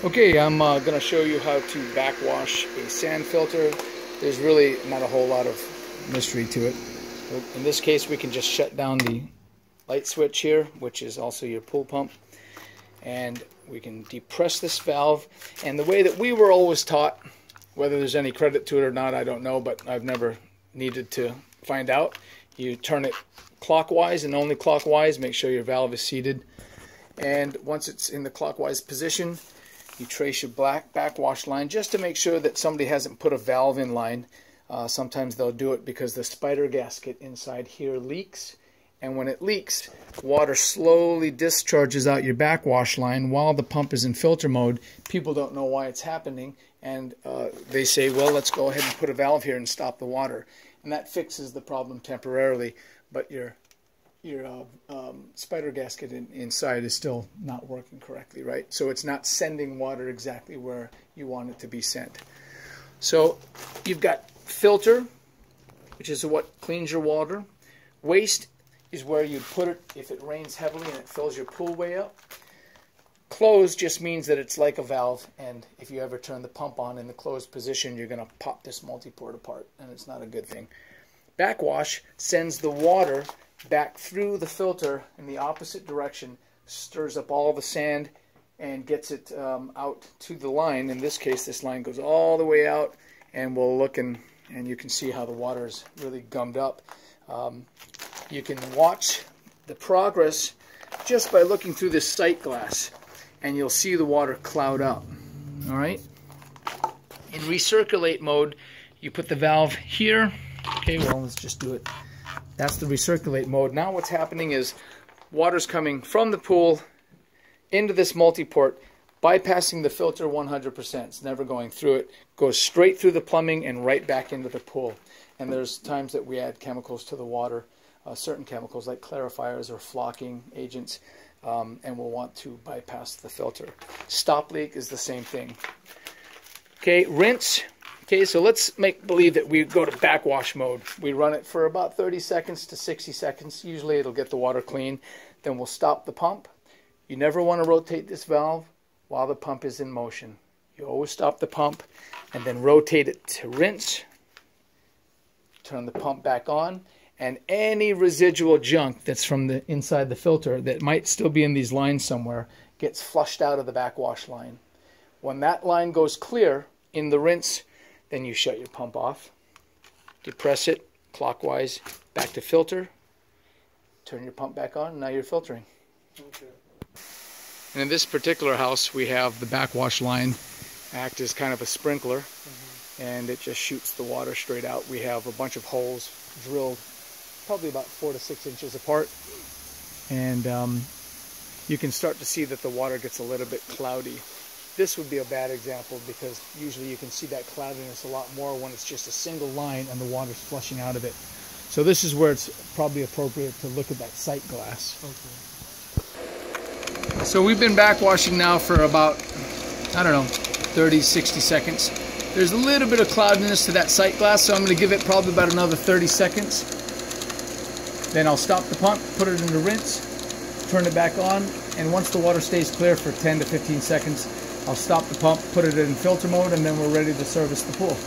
Okay, I'm going to show you how to backwash a sand filter. There's really not a whole lot of mystery to it. In this case, we can just shut down the light switch here, which is also your pool pump, and we can depress this valve. And the way that we were always taught, whether there's any credit to it or not, I don't know, but I've never needed to find out. You turn it clockwise and only clockwise. Make sure your valve is seated, and once it's in the clockwise position, you trace your black backwash line just to make sure that somebody hasn't put a valve in line. Sometimes they'll do it because the spider gasket inside here leaks, and when it leaks, water slowly discharges out your backwash line while the pump is in filter mode. People don't know why it's happening, and they say, well, let's go ahead and put a valve here and stop the water. And that fixes the problem temporarily, but your spider gasket inside is still not working correctly, right? So it's not sending water exactly where you want it to be sent. So you've got filter, which is what cleans your water. Waste is where you put it if it rains heavily and it fills your pool way up. Closed just means that it's like a valve, and if you ever turn the pump on in the closed position, you're going to pop this multi-port apart, and it's not a good thing. Backwash sends the water back through the filter in the opposite direction, stirs up all the sand, and gets it out to the line. In this case, this line goes all the way out, and we'll look and you can see how the water is really gummed up. You can watch the progress just by looking through this sight glass, and you'll see the water cloud up. All right. In recirculate mode, you put the valve here. Okay, well, let's just do it. That's the recirculate mode. Now what's happening is water's coming from the pool into this multi-port, bypassing the filter 100%. It's never going through it. Goes straight through the plumbing and right back into the pool. And there's times that we add chemicals to the water, certain chemicals like clarifiers or flocking agents, and we'll want to bypass the filter. Stop leak is the same thing. Okay, rinse. Okay, so let's make believe that we go to backwash mode. We run it for about 30 seconds to 60 seconds. Usually it'll get the water clean. Then we'll stop the pump. You never want to rotate this valve while the pump is in motion. You always stop the pump and then rotate it to rinse. Turn the pump back on, and any residual junk that's from the inside the filter that might still be in these lines somewhere gets flushed out of the backwash line. When that line goes clear in the rinse, then you shut your pump off, depress it clockwise back to filter, turn your pump back on, and now you're filtering. Okay. And in this particular house, we have the backwash line act as kind of a sprinkler, and it just shoots the water straight out. We have a bunch of holes drilled probably about 4 to 6 inches apart, and you can start to see that the water gets a little bit cloudy. This would be a bad example because usually you can see that cloudiness a lot more when it's just a single line and the water's flushing out of it. So this is where it's probably appropriate to look at that sight glass. Okay. So we've been backwashing now for about, I don't know, 30, 60 seconds. There's a little bit of cloudiness to that sight glass, so I'm going to give it probably about another 30 seconds. Then I'll stop the pump, put it in the rinse, turn it back on, and once the water stays clear for 10 to 15 seconds, I'll stop the pump, put it in filter mode, and then we're ready to service the pool.